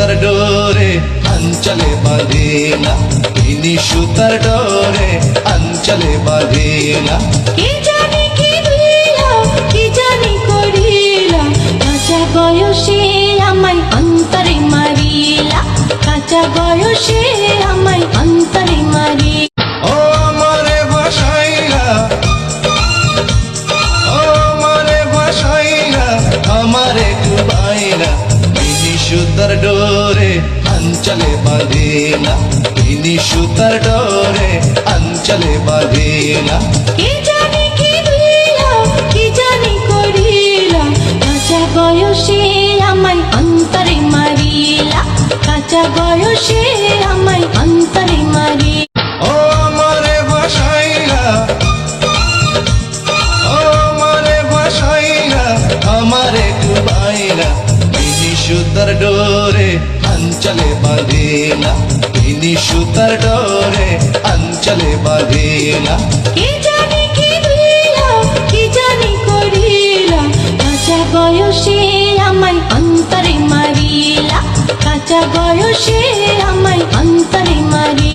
সুতার ডোরে অঞ্চলে বাঁধিলা, তিনি সুতার ডোরে অঞ্চলে বাঁধিলা। কি জানি কি দিলা, কি জানি করিলা, কাঁচা বয়সে আমায় অন্তরে মারিলা, কাঁচা বয়সে আমায় অন্তরে মারি। ও আমারে ভাসাইলা, ও আমারে ভাসাইলা, আমারে ডুবাইলা, তিনি সুতার ডোরে অঞ্চলে বাঁধিলা, তিনি সুতার ডোরে অঞ্চলে বাঁধিলা। কি জানি কি দিলা, কি জানি করিলা, কাঁচা বয়সে আমায় অন্তরে মারিলা, কাঁচা বয়সে আমায় অন্তরে মারি। ও আমারে ভাসাইলা, ও আমারে ভাসাইলা, আমারে ডুবাইলা, তিনি সুতার ডোরে অঞ্চলে বাঁধিলা, তিনি সুতার ডোরে অঞ্চলে বাঁধিলা। কি জানি কি দিলা, কি জানি করিলা, কাঁচা বয়সে আমায় অন্তরে মারিলা, কাঁচা বয়সে আমায় অন্তরে মারি।